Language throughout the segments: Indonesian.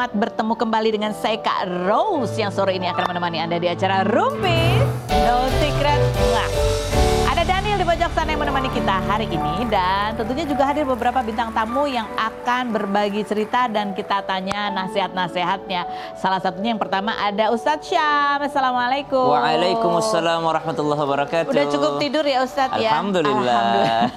selamat bertemu kembali dengan saya Kak Rose yang sore ini akan menemani Anda di acara Rumpis No Secret. Wah. Ada Daniel di pojok sana yang menemani kita hari ini dan tentunya juga hadir beberapa bintang tamu yang akan berbagi cerita dan kita tanya nasihat-nasihatnya. Salah satunya yang pertama ada Ustadz Syam. Assalamualaikum. Waalaikumsalam warahmatullahi wabarakatuh. Udah cukup tidur ya Ustadz ya? Alhamdulillah.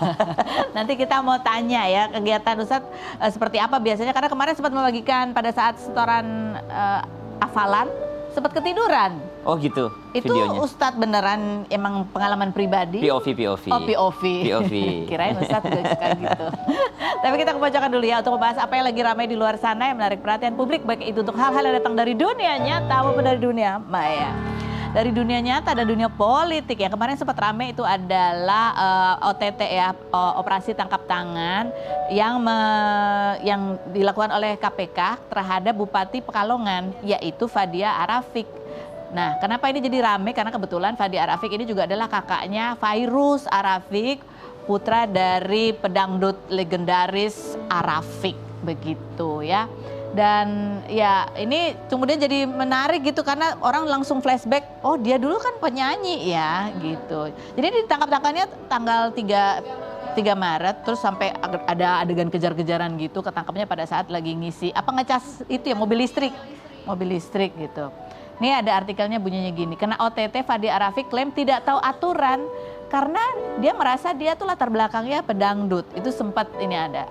Nanti kita mau tanya ya kegiatan Ustadz seperti apa biasanya karena kemarin sempat membagikan pada saat setoran hafalan sempat ketiduran. Oh gitu Itu videonya. Ustadz beneran emang pengalaman pribadi? POV. Oh POV. Kirain Ustadz juga suka gitu. Tapi kita kebacakan dulu ya untuk membahas apa yang lagi ramai di luar sana yang menarik perhatian publik. Baik itu untuk hal-hal yang datang dari dunia nyata maupun dari dunia maya. Dari dunia nyata dan dunia politik ya. Kemarin sempat ramai itu adalah OTT ya, operasi tangkap tangan yang dilakukan oleh KPK terhadap Bupati Pekalongan yaitu Fadia Arafik. Nah, kenapa ini jadi rame? Karena kebetulan Fadia Arafik ini juga adalah kakaknya Fairuz Arafik, putra dari pedangdut legendaris Arafik, begitu ya. Dan ya ini kemudian jadi menarik gitu karena orang langsung flashback, oh dia dulu kan penyanyi ya gitu. Jadi ditangkap-tangkapnya tanggal 3 Maret terus sampai ada adegan kejar-kejaran gitu, ketangkapnya pada saat lagi ngisi ngecas itu ya mobil listrik gitu. Ini ada artikelnya bunyinya gini, kena OTT Fadia Arafik klaim tidak tahu aturan karena dia merasa dia tuh latar belakangnya pedangdut. Itu sempat ini ada.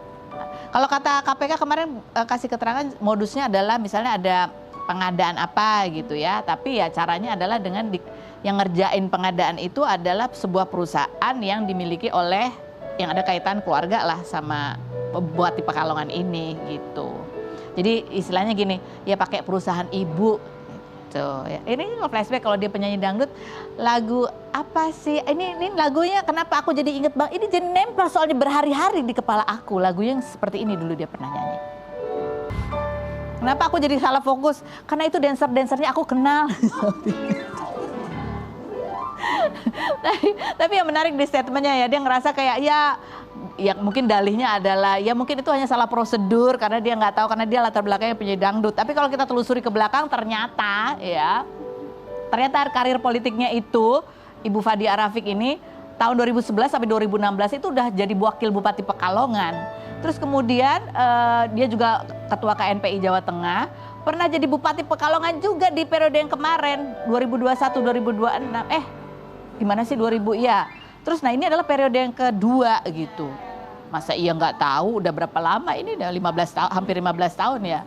Kalau kata KPK kemarin kasih keterangan modusnya adalah misalnya ada pengadaan apa gitu ya. Tapi ya caranya adalah dengan yang ngerjain pengadaan itu adalah sebuah perusahaan yang dimiliki oleh yang ada kaitan keluarga lah sama Bupati Pekalongan ini gitu. Jadi istilahnya gini, ya pakai perusahaan ibu. Tuh, ya. Ini flashback kalau dia penyanyi dangdut, lagu apa sih? Ini lagunya kenapa aku jadi inget bang? Ini jadi nempel soalnya berhari-hari di kepala aku. Lagu yang seperti ini dulu dia pernah nyanyi. Kenapa aku jadi salah fokus? Karena itu dancer-dancernya aku kenal. Tapi yang menarik di statementnya ya, dia ngerasa kayak ya mungkin dalihnya adalah ya mungkin itu hanya salah prosedur karena dia nggak tahu karena dia latar belakangnya penyanyi dangdut. Tapi kalau kita telusuri ke belakang ternyata karir politiknya itu Ibu Fadia Arafik ini tahun 2011 sampai 2016 itu udah jadi wakil Bupati Pekalongan. Terus kemudian dia juga ketua KNPI Jawa Tengah, pernah jadi Bupati Pekalongan juga di periode yang kemarin 2021-2026. Gimana sih 2000 ya. Terus nah ini adalah periode yang kedua gitu. Masa iya nggak tahu udah berapa lama ini udah 15 tahun, hampir 15 tahun ya.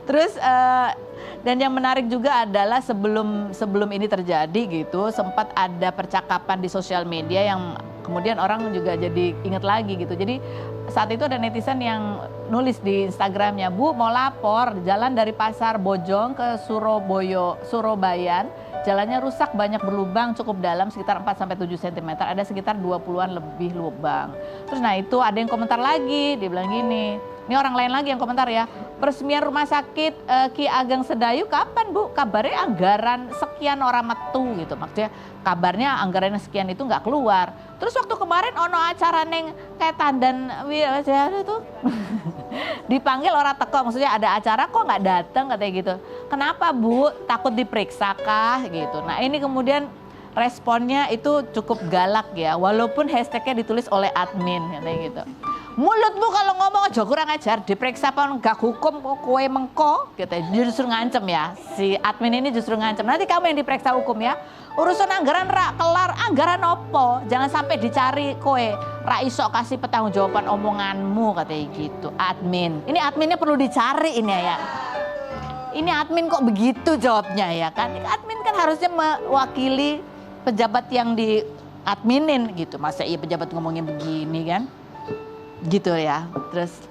Terus dan yang menarik juga adalah sebelum ini terjadi gitu sempat ada percakapan di sosial media yang kemudian orang juga jadi ingat lagi gitu. Jadi saat itu ada netizen yang nulis di Instagramnya, Bu mau lapor jalan dari Pasar Bojong ke Surabaya. Jalannya rusak, banyak berlubang, cukup dalam sekitar 4-7 cm, ada sekitar 20-an lebih lubang. Terus nah itu ada yang komentar lagi, dia bilang gini, ini orang lain lagi yang komentar ya, peresmian rumah sakit Ki Ageng Sedayu kapan Bu? Kabarnya anggaran sekian orang metu gitu, maksudnya kabarnya anggaran sekian itu nggak keluar. Terus waktu kemarin ono acara neng kayak tandan itu dipanggil orang teko, maksudnya ada acara kok nggak datang katanya gitu. Kenapa Bu? Takut diperiksa kah gitu. Nah ini kemudian responnya itu cukup galak ya, walaupun hashtagnya ditulis oleh admin katanya gitu. Mulutmu kalau ngomong aja kurang ajar, diperiksa apa enggak hukum kok kue mengko gitu. Dia justru ngancem ya, si admin ini justru ngancem. Nanti kamu yang diperiksa hukum ya. Urusan anggaran rak kelar, anggaran opo, jangan sampai dicari kowe ra iso kasih pertanggungjawaban omonganmu katanya gitu. Admin, ini adminnya perlu dicari ini ya. Ini admin kok begitu jawabnya ya kan? Admin kan harusnya mewakili pejabat yang di adminin gitu. Masa iya pejabat ngomongnya begini kan? Gitu ya. Terus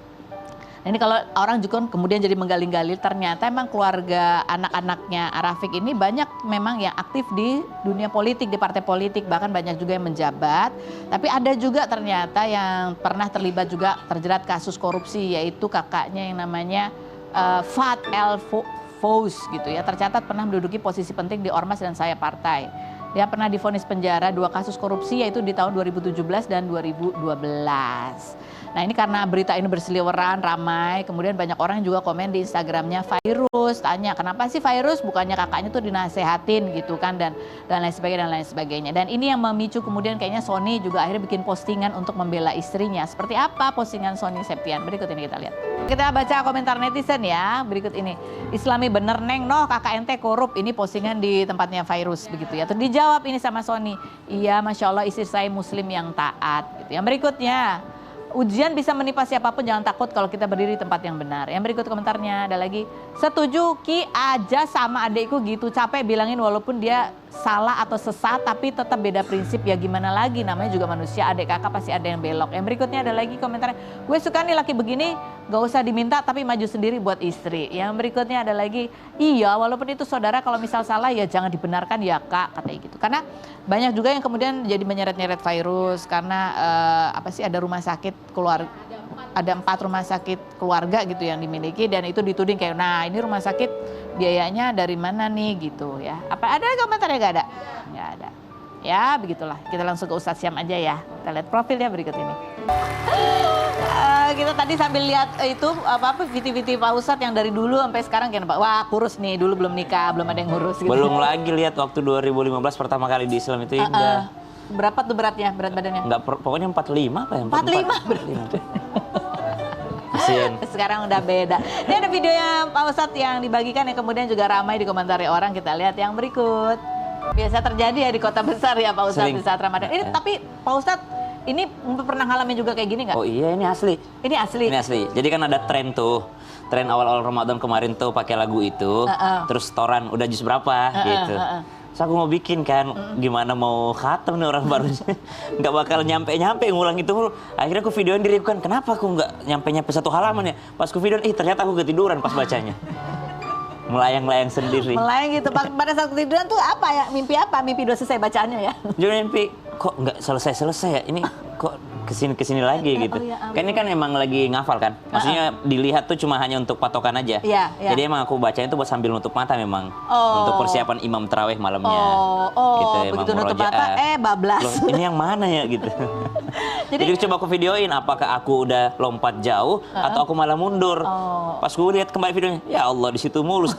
nah ini kalau orang juga kemudian jadi menggali-gali ternyata emang keluarga anak-anaknya Arafik ini banyak memang yang aktif di dunia politik, di partai politik, bahkan banyak juga yang menjabat. Tapi ada juga ternyata yang pernah terlibat juga terjerat kasus korupsi yaitu kakaknya yang namanya Fat El Fous gitu ya, tercatat pernah menduduki posisi penting di Ormas dan Saya Partai. Dia pernah divonis penjara 2 kasus korupsi, yaitu di tahun 2017 dan 2012. Nah ini karena berita ini berseliweran, ramai, kemudian banyak orang juga komen di Instagramnya Virus, tanya kenapa sih Virus, bukannya kakaknya tuh dinasehatin gitu kan, dan lain sebagainya. Dan ini yang memicu kemudian kayaknya Sony juga akhirnya bikin postingan untuk membela istrinya. Seperti apa postingan Sony Septian? Berikut ini kita lihat. Kita baca komentar netizen ya, berikut ini. Islami bener neng, noh kakak ente korup. Ini postingan di tempatnya Virus begitu ya. Terus dijawab ini sama Sony, iya Masya Allah istri saya muslim yang taat gitu. Yang berikutnya, ujian bisa menimpa siapapun, jangan takut kalau kita berdiri di tempat yang benar. Yang berikut komentarnya ada lagi, setuju Ki aja sama adekku gitu, capek bilangin walaupun dia salah atau sesat tapi tetap beda prinsip, ya gimana lagi, namanya juga manusia, adik kakak pasti ada yang belok. Yang berikutnya ada lagi komentarnya, gue suka nih laki begini, gak usah diminta tapi maju sendiri buat istri. Yang berikutnya ada lagi, iya walaupun itu saudara kalau misal salah ya jangan dibenarkan ya kak, katanya gitu. Karena banyak juga yang kemudian jadi menyeret-nyeret Virus karena ada rumah sakit keluarga, ada 4 rumah sakit keluarga gitu yang dimiliki, dan itu dituding kayak, nah ini rumah sakit biayanya dari mana nih gitu ya. Apa ada komentarnya? Gak ada? Gak ada. Ya begitulah, kita langsung ke Ustadz Syam aja ya. Kita lihat profilnya berikut ini. Kita tadi sambil lihat itu video-video Pak Ustadz yang dari dulu sampai sekarang kayak Pak, wah kurus nih, dulu belum nikah, belum ada yang ngurus gitu. Belum lagi lihat waktu 2015 pertama kali di Islam itu udah. Berapa tuh beratnya, berat badannya? Enggak, pokoknya 45 apa ya? 45 berat. Kasian. Sekarang udah beda. Ini ada videonya Pak Ustadz yang dibagikan yang kemudian juga ramai dikomentari orang. Kita lihat yang berikut. Biasa terjadi ya di kota besar ya Pak Ustadz di saat Ramadan. Ini tapi Pak Ustadz ini pernah ngalamin juga kayak gini nggak? Oh iya, ini asli. Ini asli. Ini asli. Jadi kan ada tren tuh. Tren awal-awal Ramadan kemarin tuh pakai lagu itu. Terus setoran udah jus berapa gitu. Terus aku mau bikin kan, gimana mau khatam nih orang baru, nggak bakal nyampe-nyampe ngulang itu. Akhirnya aku videoin diriku kan, kenapa aku nggak nyampe-nyampe 1 halaman ya? Pas aku videoin, ternyata aku ketiduran pas bacanya. Melayang-layang sendiri. Melayang gitu, pada saat ketiduran tuh apa ya, mimpi apa? Mimpi udah selesai bacaannya ya? Jadi mimpi, kok nggak selesai-selesai ya? Ini kok kesini lagi gitu. Kan ini kan emang lagi ngafal kan. Maksudnya dilihat tuh cuma hanya untuk patokan aja. Jadi emang aku bacain tuh buat sambil nutup mata memang. Untuk persiapan imam tarawih malamnya. Gitu, begitu nutup mata, bablas. Loh, ini yang mana ya gitu. Jadi coba aku videoin apakah aku udah lompat jauh atau aku malah mundur. Pas gue lihat kembali videonya, ya Allah di situ mulus.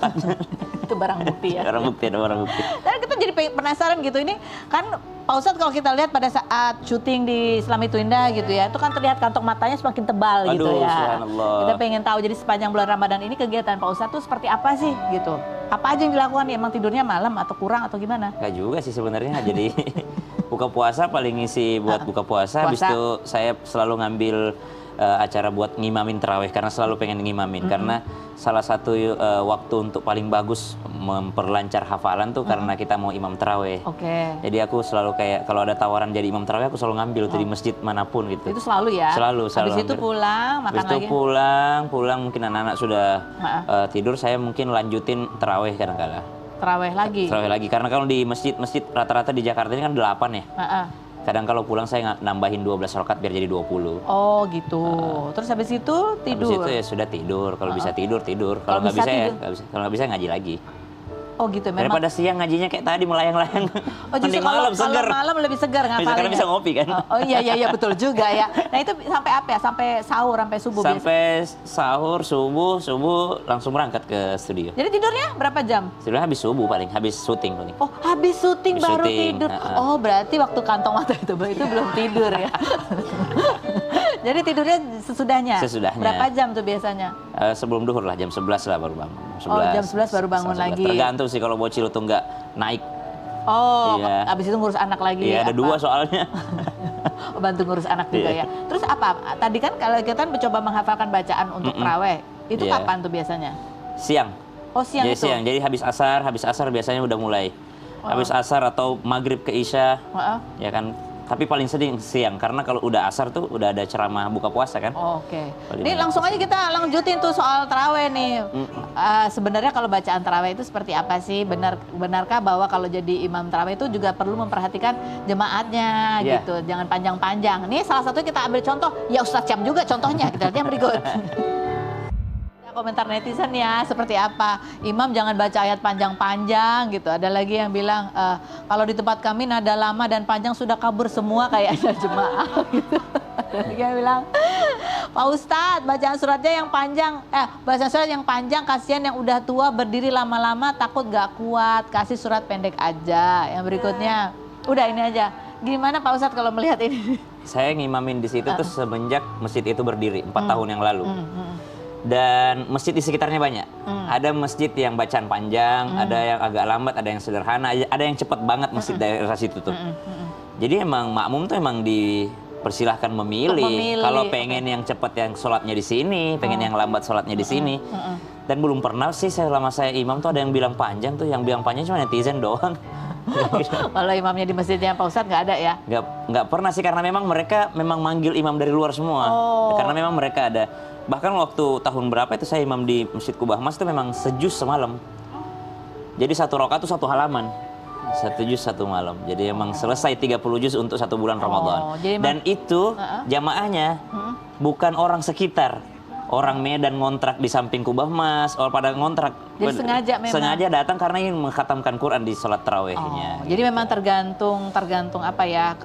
Itu barang bukti ya. Barang bukti, ada barang bukti. Dan kita jadi penasaran gitu, ini kan Pak Ustadz kalau kita lihat pada saat syuting di Islami Twinda gitu ya, itu kan terlihat kantong matanya semakin tebal gitu ya. Subhanallah. Kita pengen tahu, jadi sepanjang bulan Ramadan ini kegiatan Pak Ustadz tuh seperti apa sih gitu? Apa aja yang dilakukan? Emang tidurnya malam atau kurang atau gimana? Gak juga sih sebenarnya, jadi buka puasa paling ngisi buat buka puasa. Habis itu saya selalu ngambil acara buat ngimamin tarawih karena selalu pengen ngimamin. Karena salah satu waktu untuk paling bagus memperlancar hafalan tuh karena kita mau imam tarawih. Jadi aku selalu kayak kalau ada tawaran jadi imam tarawih aku selalu ngambil tuh di masjid manapun gitu. Itu selalu ya? Selalu. Habis itu pulang, makan lagi? Habis itu pulang mungkin anak-anak sudah tidur, saya mungkin lanjutin tarawih kadang-kala. Tarawih lagi? Tarawih lagi, karena kalau di masjid rata-rata di Jakarta ini kan 8 ya. Kadang kalau pulang saya nambahin 12 rakaat biar jadi 20. Oh gitu. Terus habis itu tidur? Habis itu ya sudah tidur. Kalau bisa tidur. Kalau nggak bisa ya kalau nggak bisa ngaji lagi. Oh gitu memang. Daripada siang ngajinya kayak tadi melayang-layang. Oh justru kalau malam lebih segar ngapalinnya. Karena bisa ngopi kan. Oh iya betul juga ya. Nah itu sampai apa ya? Sampai sahur, sampai subuh biasa? Sampai sahur, subuh langsung berangkat ke studio. Jadi tidurnya berapa jam? Tidurnya habis subuh paling, habis syuting paling. Oh habis syuting baru tidur. Oh berarti waktu kantong mata itu belum tidur ya. Jadi tidurnya sesudahnya? Sesudahnya. Berapa jam tuh biasanya? Sebelum duhur lah, jam 11 lah baru bangun. 11, oh jam 11 baru bangun lagi. Tergantung sih kalau bocil tuh nggak naik. Oh, iya. Abis itu ngurus anak lagi. Iya, ada 2 soalnya. Bantu ngurus anak juga ya. Terus apa? Tadi kan kalau kita mencoba menghafalkan bacaan untuk tarawih, itu kapan tuh biasanya? Siang. Oh siang jadi itu? Siang, jadi habis asar biasanya udah mulai. Habis asar atau maghrib ke isya, ya kan. Tapi paling sering siang, karena kalau udah asar tuh udah ada ceramah buka puasa kan. Ini langsung aja kita lanjutin tuh soal tarawih nih. Sebenarnya kalau bacaan tarawih itu seperti apa sih? Benarkah bahwa kalau jadi imam tarawih itu juga perlu memperhatikan jemaatnya gitu, jangan panjang-panjang. Nih salah satu kita ambil contoh, ya Ustadz Syam juga contohnya, kita lihat yang berikut. komentar netizen ya seperti apa. Imam jangan baca ayat panjang-panjang gitu. Ada lagi yang bilang kalau di tempat kami nada lama dan panjang sudah kabur semua kayaknya jemaah gitu. Ada lagi yang bilang, Pak Ustadz bacaan suratnya yang panjang, bacaan surat yang panjang kasihan yang udah tua berdiri lama-lama takut gak kuat, kasih surat pendek aja. Yang berikutnya, udah ini aja. Gimana Pak Ustadz kalau melihat ini? Saya ngimamin di situ tuh semenjak masjid itu berdiri 4 tahun yang lalu. Dan masjid di sekitarnya banyak. Ada masjid yang bacaan panjang, ada yang agak lambat, ada yang sederhana, ada yang cepat banget masjid daerah situ tuh. Jadi emang makmum tuh emang dipersilahkan memilih. Kalau pengen yang cepat yang sholatnya di sini, pengen yang lambat sholatnya di sini. Dan belum pernah sih selama saya imam tuh ada yang bilang panjang tuh, yang bilang panjang cuma netizen doang. Kalau imamnya di masjidnya Pak Ustadz nggak ada ya? Nggak pernah sih, karena memang mereka manggil imam dari luar semua. Karena memang mereka ada. Bahkan waktu tahun berapa itu saya imam di Masjid Kubah Mas itu memang sejuz semalam. Jadi 1 rakaat itu 1 halaman. 1 juz 1 malam. Jadi emang selesai 30 juz untuk 1 bulan Ramadan. Dan itu jamaahnya bukan orang sekitar. Orang Medan ngontrak di samping Kubah Mas, orang pada ngontrak. Jadi sengaja memang. Sengaja datang karena ingin mengkhatamkan Quran di sholat tarawihnya. Jadi memang tergantung apa ya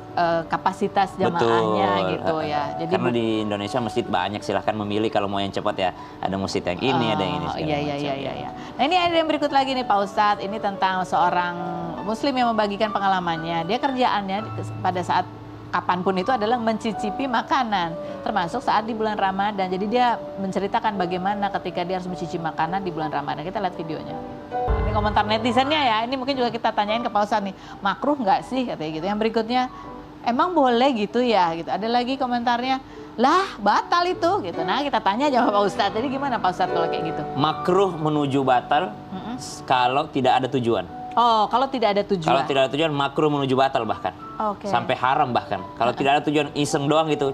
kapasitas jamaahnya gitu ya. Jadi karena di Indonesia masjid banyak, silahkan memilih kalau mau yang cepat ya. Ada masjid yang ini, ada yang ini. Iya. Nah ini ada yang berikut lagi nih Pak Ustadz. Ini tentang seorang Muslim yang membagikan pengalamannya. Dia kerjaannya pada saat kapanpun itu adalah mencicipi makanan, termasuk saat di bulan Ramadan. Jadi dia menceritakan bagaimana ketika dia harus mencicipi makanan di bulan Ramadan. Kita lihat videonya. Ini komentar netizennya ya, ini mungkin juga kita tanyain ke Pak Ustadz nih, makruh nggak sih katanya gitu. Yang berikutnya, emang boleh gitu ya gitu. Ada lagi komentarnya, lah batal itu gitu. Nah kita tanya aja sama Pak Ustadz, jadi gimana Pak Ustadz kalau kayak gitu? Makruh menuju batal kalau tidak ada tujuan. Oh, kalau tidak ada tujuan. Kalau tidak ada tujuan, makruh menuju batal bahkan. Sampai haram bahkan. Kalau tidak ada tujuan, iseng doang gitu.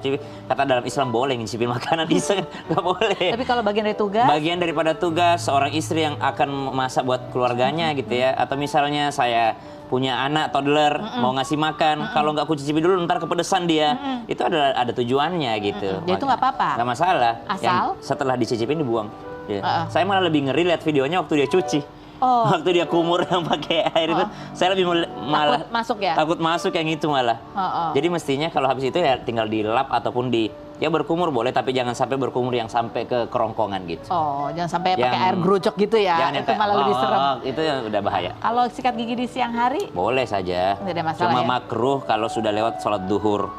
Kata dalam Islam boleh ngicipin makanan, iseng nggak boleh. Tapi kalau bagian dari tugas? Bagian daripada tugas, seorang istri yang akan masak buat keluarganya gitu ya. Atau misalnya saya punya anak toddler, mau ngasih makan, kalau nggak aku cicipi dulu ntar kepedesan dia. Itu ada tujuannya gitu. Jadi itu nggak apa-apa? Nggak masalah. Asal? Setelah dicicipin dibuang. Ya. Saya malah lebih ngeri lihat videonya waktu dia cuci. Waktu dia kumur yang pakai air itu, saya lebih malah takut masuk yang itu malah. Jadi mestinya kalau habis itu ya tinggal dilap ataupun ya berkumur boleh, tapi jangan sampai berkumur yang sampai ke kerongkongan gitu. Jangan sampai pakai air gerucok gitu ya. Itu malah lebih serem. Itu yang udah bahaya. Kalau sikat gigi di siang hari? Boleh saja. Tidak ada masalah. Cuma ya? Makruh kalau sudah lewat sholat duhur.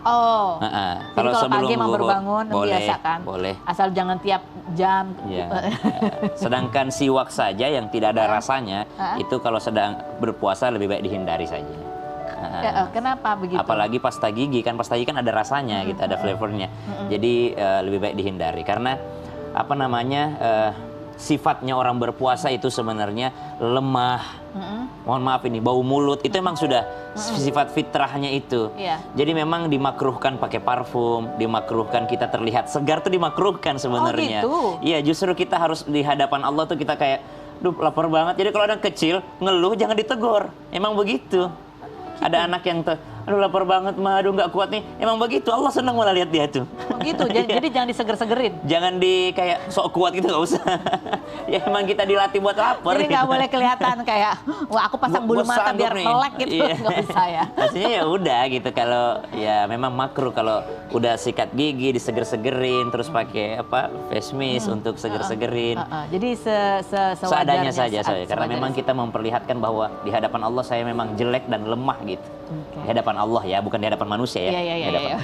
Kalau pagi mau berbangun membiasakan. Boleh. Asal jangan tiap jam. Ya. Sedangkan siwak saja yang tidak ada rasanya, itu kalau sedang berpuasa lebih baik dihindari saja. Kenapa begitu? Apalagi pasta gigi kan ada rasanya gitu, ada flavornya. Jadi lebih baik dihindari karena sifatnya orang berpuasa itu sebenarnya lemah. Mohon maaf ini bau mulut itu emang sudah sifat fitrahnya itu. Jadi memang dimakruhkan pakai parfum, dimakruhkan kita terlihat segar tuh dimakruhkan sebenarnya. Iya, justru kita harus di hadapan Allah tuh kita kayak, duh lapar banget. Jadi kalau ada kecil ngeluh jangan ditegur. Emang begitu. Ada anak yang aduh lapar banget mah, aduh nggak kuat nih. Emang begitu, Allah senang malah lihat dia tuh. Begitu, jadi jangan diseger-segerin. Jangan kayak sok kuat gitu, nggak usah. Ya emang kita dilatih buat lapar. Jadi nggak boleh kelihatan kayak, wah aku pasang bulu mata biar melek gitu, nggak usah ya. Maksudnya ya udah gitu, kalau ya memang makruh kalau udah sikat gigi diseger-segerin, terus pakai face mist untuk seger-segerin. Jadi seadanya saja, karena memang kita memperlihatkan bahwa di hadapan Allah saya memang jelek dan lemah gitu. Di hadapan Allah ya, bukan di hadapan manusia ya. Iya.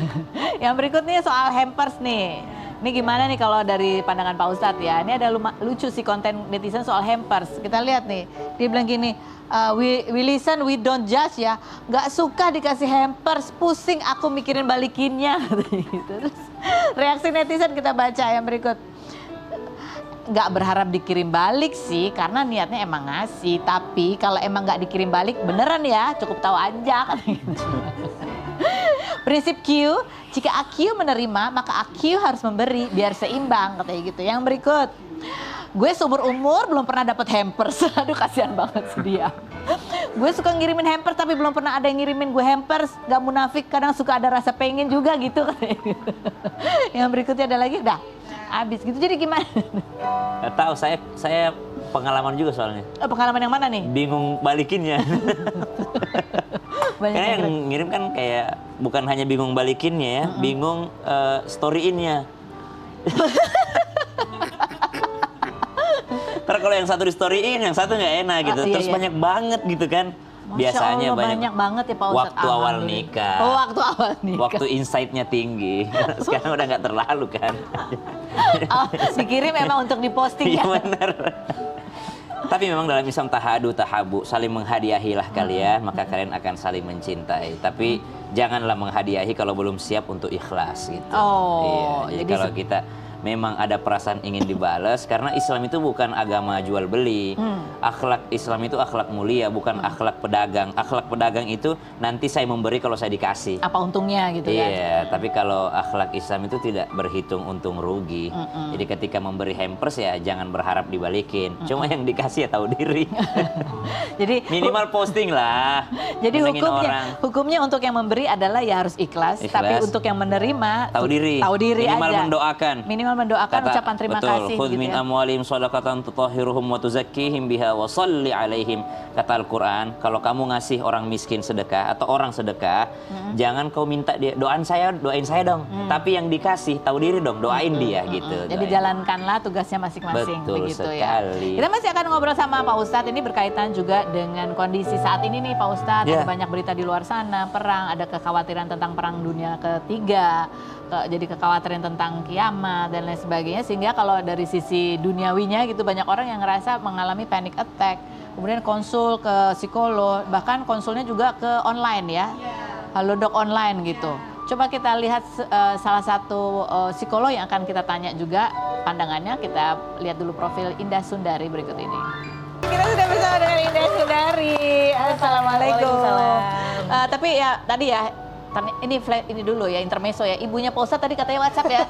Yang berikutnya soal hampers nih. Ini gimana nih kalau dari pandangan Pak Ustadz ya? Ini ada lucu sih konten netizen soal hampers. Kita lihat nih, dia bilang gini, we listen, we don't judge ya. Nggak suka dikasih hampers, pusing aku mikirin balikinnya. Terus reaksi netizen kita baca yang berikut. Nggak berharap dikirim balik sih, karena niatnya emang ngasih. Tapi kalau emang nggak dikirim balik, beneran ya, cukup tahu aja. Prinsip Q, jika AQ menerima, maka AQ harus memberi, biar seimbang, katanya gitu. Yang berikut, gue seumur umur belum pernah dapat hampers. Aduh kasihan banget sih dia. Gue suka ngirimin hampers tapi belum pernah ada yang ngirimin gue hampers. Gak munafik, kadang suka ada rasa pengen juga gitu, katanya gitu. Yang berikutnya ada lagi, Habis gitu. Jadi gimana? Nggak tahu, saya pengalaman juga soalnya. Pengalaman yang mana nih? Bingung balikinnya. Banyak Karena yang yang ngirim kan kayak bukan hanya bingung balikinnya ya, bingung storyin-nya. Ntar kalau yang satu di storyin, yang satu nggak enak gitu. Iya, Terus iya. banyak banget gitu kan. Masya Biasanya Allah, banyak banget ya Pak Ustadz. waktu awal Alhamdulillah. nikah. Oh, waktu awal nikah. Waktu insight-nya tinggi. Sekarang udah nggak terlalu kan. Oh, dikirim memang untuk diposting Iya ya. benar. Tapi memang dalam Islam tahadu tahabu, saling menghadiahilah kalian, maka kalian akan saling mencintai. Tapi janganlah menghadiahi kalau belum siap untuk ikhlas gitu. Oh, iya. Jadi jadi kalau kita memang ada perasaan ingin dibalas, karena Islam itu bukan agama jual beli. Akhlak Islam itu akhlak mulia, bukan akhlak pedagang. Akhlak pedagang itu nanti saya memberi kalau saya dikasih. Apa untungnya gitu kan? Iya, tapi kalau akhlak Islam itu tidak berhitung untung rugi. Jadi ketika memberi hampers ya jangan berharap dibalikin. Cuma yang dikasih ya tahu diri. Jadi Minimal posting lah. Jadi Nyenengin hukumnya, orang. hukumnya untuk yang memberi adalah ya harus ikhlas, tapi Ikhlas. untuk yang menerima Tahu diri. tahu diri Minimal aja. mendoakan. Minimal mendoakan, ucapan terima betul, kasih khudh gitu min ya. amwalihim shadaqatan tutahhiruhum wa tuzakkihim biha wa shalli alaihim. Kata Al-Qur'an, kalau kamu ngasih orang miskin sedekah atau orang sedekah, jangan kau minta dia doain saya dong. Tapi yang dikasih tahu diri dong, doain dia gitu. Jadi doain. jalankanlah tugasnya masing-masing Betul begitu sekali. ya. Kita masih akan ngobrol sama Pak Ustadz, ini berkaitan juga dengan kondisi saat ini nih Pak Ustadz. Ya. Ada banyak berita di luar sana, perang, ada kekhawatiran tentang perang dunia ketiga, jadi kekhawatiran tentang kiamat dan lain sebagainya. Sehingga kalau dari sisi duniawinya gitu banyak orang yang ngerasa mengalami panic attack. Kemudian konsul ke psikolog, bahkan konsulnya juga ke online ya. Halodoc online gitu. Coba kita lihat salah satu psikolog yang akan kita tanya juga pandangannya. Kita lihat dulu profil Indah Sundari berikut ini. Kita sudah bersama dengan Indah Sundari. Assalamualaikum. Waalaikumsalam. Tapi ya tadi ya ini dulu ya intermezzo ya. Ibunya Pak Ustadz tadi katanya WhatsApp ya.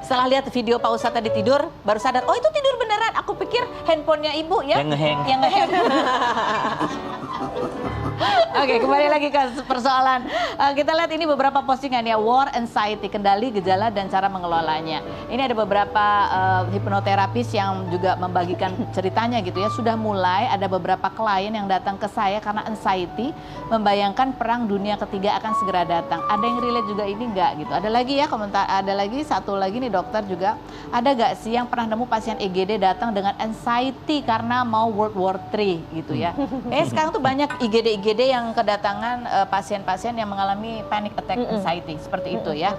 Setelah lihat video Pak Ustadz tadi tidur, baru sadar, oh itu tidur beneran. Aku pikir handphonenya ibu ya. Yang ngehang. Yang ngehang. Oke, kembali lagi ke persoalan. Kita lihat ini beberapa postingan ya, war anxiety, kendali, gejala, dan cara mengelolanya. Ini ada beberapa hipnoterapis yang juga membagikan ceritanya gitu ya. Sudah mulai ada beberapa klien yang datang ke saya karena anxiety, membayangkan perang dunia ketiga akan segera datang. Ada yang relate juga ini enggak gitu. Ada lagi ya komentar, ada lagi satu lagi nih dokter juga. Ada gak sih yang pernah nemu pasien EGD datang dengan anxiety karena mau World War III gitu ya. Sekarang tuh banyak IGD yang kedatangan pasien-pasien yang mengalami panic attack anxiety seperti itu ya.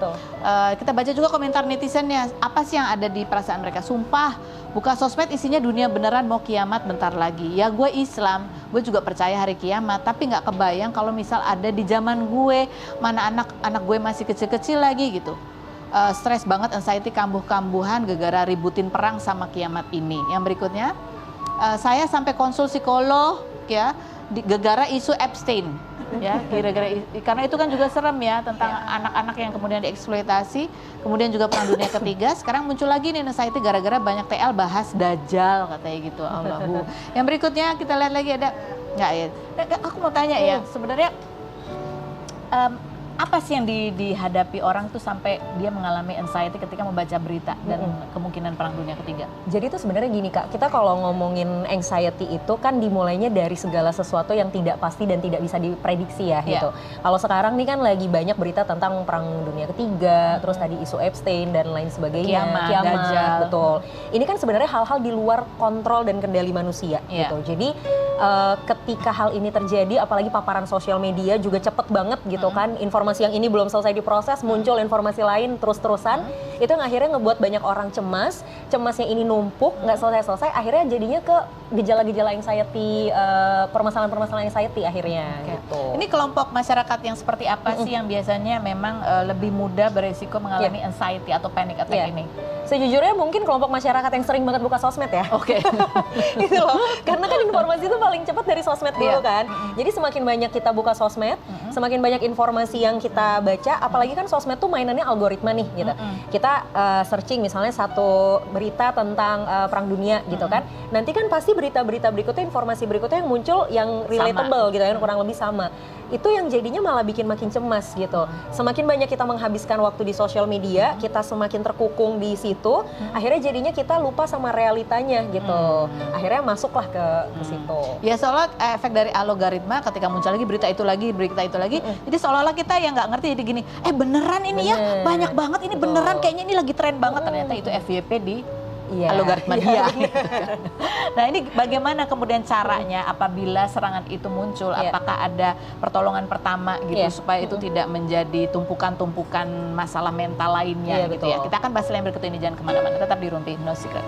Kita baca juga komentar netizennya, apa sih yang ada di perasaan mereka? Sumpah, buka sosmed isinya dunia beneran mau kiamat bentar lagi. Ya gue Islam, gue juga percaya hari kiamat, tapi nggak kebayang kalau misal ada di zaman gue, mana anak gue masih kecil-kecil lagi gitu. Stres banget, anxiety, kambuh-kambuhan gara-gara ributin perang sama kiamat ini. Yang berikutnya, saya sampai konsul psikolog ya, gara-gara isu Epstein ya, karena itu kan juga serem ya tentang anak-anak yang kemudian dieksploitasi, kemudian juga perang dunia ketiga. Sekarang muncul lagi nih anxiety gara-gara banyak TL bahas Dajjal katanya gitu. Allahu. Yang berikutnya kita lihat lagi ada nggak ya? Aku mau tanya ya, sebenarnya apa sih yang dihadapi orang tuh sampai dia mengalami anxiety ketika membaca berita dan kemungkinan perang dunia ketiga? Jadi itu sebenarnya gini Kak, kita kalau ngomongin anxiety itu kan dimulainya dari segala sesuatu yang tidak pasti dan tidak bisa diprediksi ya gitu. Kalau sekarang nih kan lagi banyak berita tentang perang dunia ketiga, terus tadi isu Epstein dan lain sebagainya, Kiamat, Dajjal. betul. Ini kan sebenarnya hal-hal di luar kontrol dan kendali manusia gitu. Jadi ketika hal ini terjadi, apalagi paparan sosial media juga cepet banget gitu kan, informasi yang ini belum selesai diproses, muncul informasi lain terus-terusan, itu yang akhirnya ngebuat banyak orang cemasnya ini numpuk, nggak selesai-selesai, akhirnya jadinya ke gejala-gejala anxiety, permasalahan-permasalahan anxiety akhirnya gitu. Ini kelompok masyarakat yang seperti apa sih yang biasanya memang lebih mudah beresiko mengalami anxiety atau panic attack ini? Sejujurnya mungkin kelompok masyarakat yang sering banget buka sosmed ya. Oke. Gitu loh. Karena kan informasi itu paling cepat dari sosmed dulu kan. Jadi semakin banyak kita buka sosmed, semakin banyak informasi yang kita baca, apalagi kan sosmed tuh mainannya algoritma nih gitu. Kita searching misalnya satu berita tentang perang dunia gitu kan. Nanti kan pasti berita-berita berikutnya, informasi berikutnya yang muncul yang relatable gitu, yang kurang lebih sama. Itu yang jadinya malah bikin makin cemas gitu. Semakin banyak kita menghabiskan waktu di sosial media, kita semakin terkukung di situ, akhirnya jadinya kita lupa sama realitanya gitu. Akhirnya masuklah ke situ. Ya soalnya efek dari algoritma ketika muncul lagi berita itu lagi, jadi seolah-olah kita yang nggak ngerti jadi gini, beneran ini ya, banyak banget ini beneran, kayaknya ini lagi tren banget, ternyata itu FYP di algoritma dia. Gitu kan. Nah ini bagaimana kemudian caranya apabila serangan itu muncul, apakah ada pertolongan pertama gitu supaya itu tidak menjadi tumpukan-tumpukan masalah mental lainnya gitu ya. Kita akan bahas yang berikut ini, jangan kemana-mana, tetap di Rumpi No Secret.